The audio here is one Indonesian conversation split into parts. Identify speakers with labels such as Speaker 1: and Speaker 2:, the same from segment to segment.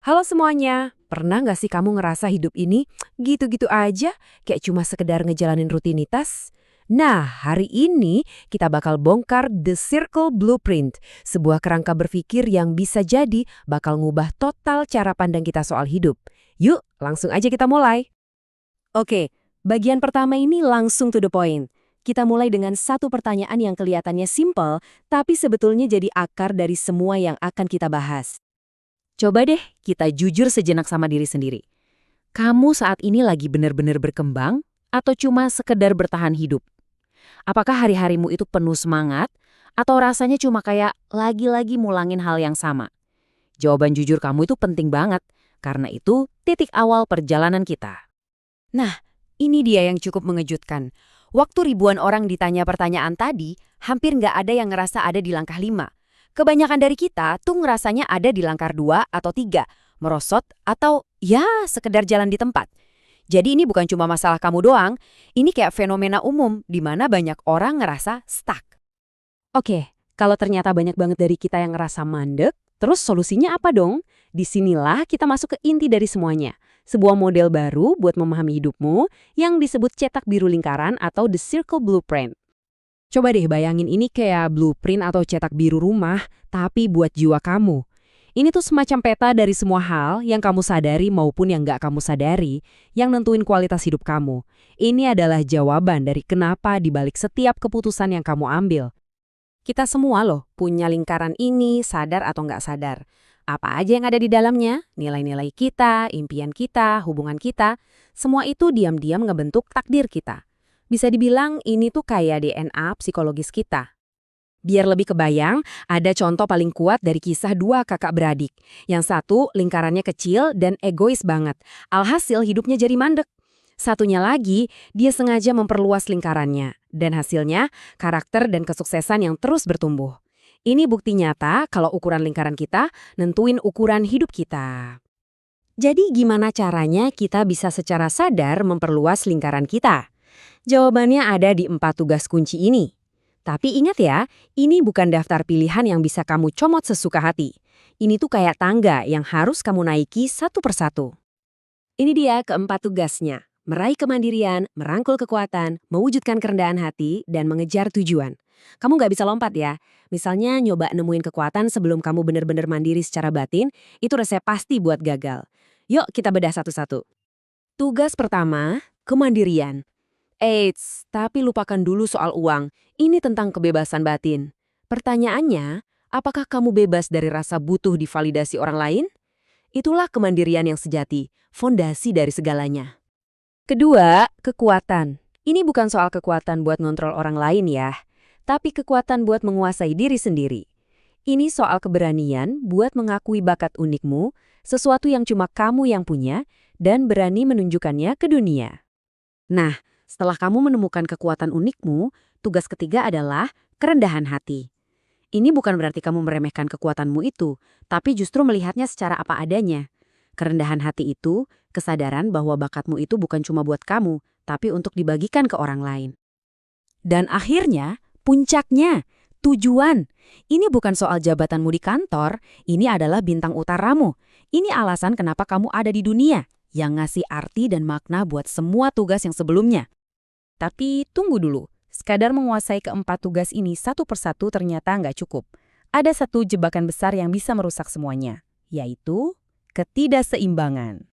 Speaker 1: Halo semuanya, pernah nggak sih kamu ngerasa hidup ini gitu-gitu aja, kayak cuma sekedar ngejalanin rutinitas? Nah, hari ini kita bakal bongkar The Circle Blueprint, sebuah kerangka berpikir yang bisa jadi bakal ngubah total cara pandang kita soal hidup. Yuk, langsung aja kita mulai.
Speaker 2: Oke, bagian pertama ini langsung to the point. Kita mulai dengan satu pertanyaan yang kelihatannya simpel, tapi sebetulnya jadi akar dari semua yang akan kita bahas. Coba deh kita jujur sejenak sama diri sendiri. Kamu saat ini lagi benar-benar berkembang atau cuma sekedar bertahan hidup? Apakah hari-harimu itu penuh semangat atau rasanya cuma kayak lagi-lagi mulangin hal yang sama? Jawaban jujur kamu itu penting banget, karena itu titik awal perjalanan kita.
Speaker 1: Nah, ini dia yang cukup mengejutkan. Waktu ribuan orang ditanya pertanyaan tadi, hampir nggak ada yang ngerasa ada di langkah 5. Kebanyakan dari kita tuh ngerasanya ada di langkah 2 atau 3, merosot atau ya sekedar jalan di tempat. Jadi ini bukan cuma masalah kamu doang, ini kayak fenomena umum di mana banyak orang ngerasa stuck. Oke, kalau ternyata banyak banget dari kita yang ngerasa mandek, terus solusinya apa dong? Disinilah kita masuk ke inti dari semuanya. Sebuah model baru buat memahami hidupmu yang disebut cetak biru lingkaran atau The Circle Blueprint. Coba deh bayangin ini kayak blueprint atau cetak biru rumah, tapi buat jiwa kamu. Ini tuh semacam peta dari semua hal yang kamu sadari maupun yang nggak kamu sadari, yang nentuin kualitas hidup kamu. Ini adalah jawaban dari kenapa dibalik setiap keputusan yang kamu ambil. Kita semua loh punya lingkaran ini, sadar atau nggak sadar. Apa aja yang ada di dalamnya, nilai-nilai kita, impian kita, hubungan kita, semua itu diam-diam ngebentuk takdir kita. Bisa dibilang ini tuh kayak DNA psikologis kita. Biar lebih kebayang, ada contoh paling kuat dari kisah dua kakak beradik. Yang satu lingkarannya kecil dan egois banget, alhasil hidupnya jadi mandek. Satunya lagi, dia sengaja memperluas lingkarannya. Dan hasilnya, karakter dan kesuksesan yang terus bertumbuh. Ini bukti nyata kalau ukuran lingkaran kita nentuin ukuran hidup kita. Jadi gimana caranya kita bisa secara sadar memperluas lingkaran kita? Jawabannya ada di 4 tugas kunci ini. Tapi ingat ya, ini bukan daftar pilihan yang bisa kamu comot sesuka hati. Ini tuh kayak tangga yang harus kamu naiki satu persatu. Ini dia keempat tugasnya. Meraih kemandirian, merangkul kekuatan, mewujudkan kerendahan hati, dan mengejar tujuan. Kamu nggak bisa lompat ya. Misalnya nyoba nemuin kekuatan sebelum kamu benar-benar mandiri secara batin, itu resep pasti buat gagal. Yuk kita bedah satu-satu. Tugas pertama, kemandirian. Eits, tapi lupakan dulu soal uang. Ini tentang kebebasan batin. Pertanyaannya, apakah kamu bebas dari rasa butuh divalidasi orang lain? Itulah kemandirian yang sejati, fondasi dari segalanya. Kedua, kekuatan. Ini bukan soal kekuatan buat ngontrol orang lain ya, tapi kekuatan buat menguasai diri sendiri. Ini soal keberanian buat mengakui bakat unikmu, sesuatu yang cuma kamu yang punya, dan berani menunjukkannya ke dunia. Nah, setelah kamu menemukan kekuatan unikmu, tugas ketiga adalah kerendahan hati. Ini bukan berarti kamu meremehkan kekuatanmu itu, tapi justru melihatnya secara apa adanya. Kerendahan hati itu, kesadaran bahwa bakatmu itu bukan cuma buat kamu, tapi untuk dibagikan ke orang lain. Dan akhirnya, puncaknya, tujuan. Ini bukan soal jabatanmu di kantor, ini adalah bintang utaramu. Ini alasan kenapa kamu ada di dunia, yang ngasih arti dan makna buat semua tugas yang sebelumnya. Tapi tunggu dulu, sekadar menguasai keempat tugas ini satu persatu ternyata nggak cukup. Ada satu jebakan besar yang bisa merusak semuanya, yaitu ketidakseimbangan.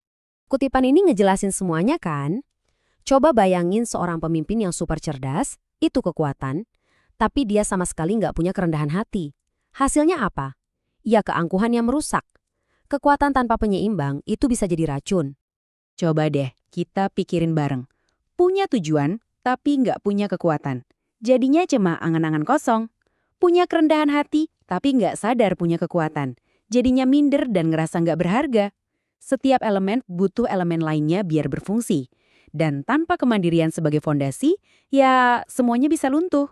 Speaker 1: Kutipan ini ngejelasin semuanya kan? Coba bayangin seorang pemimpin yang super cerdas, itu kekuatan, tapi dia sama sekali nggak punya kerendahan hati. Hasilnya apa? Ya keangkuhan yang merusak. Kekuatan tanpa penyeimbang itu bisa jadi racun. Coba deh, kita pikirin bareng. Punya tujuan, tapi nggak punya kekuatan. Jadinya cuma angan-angan kosong. Punya kerendahan hati, tapi nggak sadar punya kekuatan. Jadinya minder dan ngerasa nggak berharga. Setiap elemen butuh elemen lainnya biar berfungsi. Dan tanpa kemandirian sebagai fondasi, ya semuanya bisa luntuh.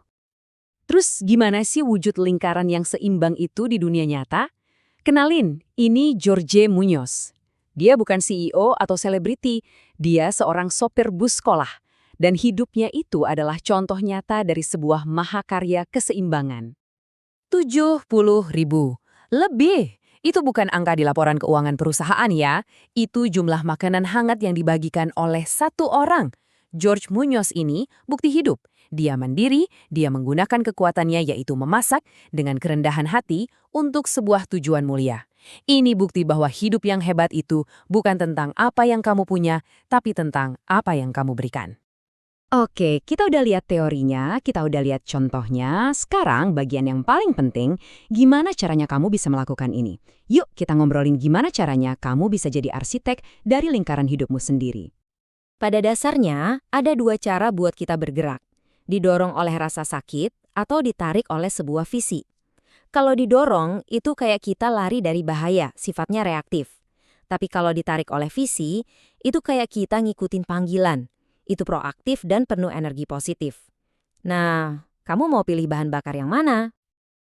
Speaker 1: Terus gimana sih wujud lingkaran yang seimbang itu di dunia nyata? Kenalin, ini Jorge Muñoz. Dia bukan CEO atau selebriti, dia seorang sopir bus sekolah. Dan hidupnya itu adalah contoh nyata dari sebuah mahakarya keseimbangan. 70.000. Lebih.
Speaker 3: Itu bukan angka di laporan keuangan perusahaan ya, itu jumlah makanan hangat yang dibagikan oleh satu orang. George Munoz ini bukti hidup. Dia mandiri, dia menggunakan kekuatannya yaitu memasak dengan kerendahan hati untuk sebuah tujuan mulia. Ini bukti bahwa hidup yang hebat itu bukan tentang apa yang kamu punya, tapi tentang apa yang kamu berikan.
Speaker 1: Oke, kita udah lihat teorinya, kita udah lihat contohnya. Sekarang bagian yang paling penting, gimana caranya kamu bisa melakukan ini? Yuk kita ngobrolin gimana caranya kamu bisa jadi arsitek dari lingkaran hidupmu sendiri.
Speaker 2: Pada dasarnya, ada dua cara buat kita bergerak. Didorong oleh rasa sakit atau ditarik oleh sebuah visi. Kalau didorong, itu kayak kita lari dari bahaya, sifatnya reaktif. Tapi kalau ditarik oleh visi, itu kayak kita ngikutin panggilan. Itu proaktif dan penuh energi positif. Nah, kamu mau pilih bahan bakar yang mana?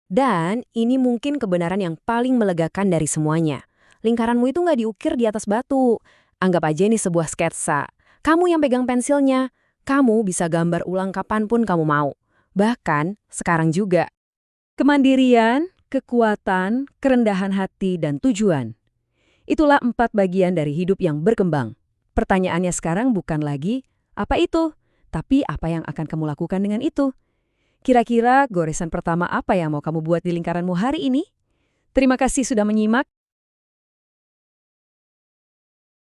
Speaker 1: Dan ini mungkin kebenaran yang paling melegakan dari semuanya. Lingkaranmu itu nggak diukir di atas batu. Anggap aja ini sebuah sketsa. Kamu yang pegang pensilnya. Kamu bisa gambar ulang kapanpun kamu mau. Bahkan sekarang juga. Kemandirian, kekuatan, kerendahan hati, dan tujuan. Itulah 4 bagian dari hidup yang berkembang. Pertanyaannya sekarang bukan lagi, apa itu? Tapi apa yang akan kamu lakukan dengan itu? Kira-kira goresan pertama apa yang mau kamu buat di lingkaranmu hari ini? Terima kasih sudah menyimak.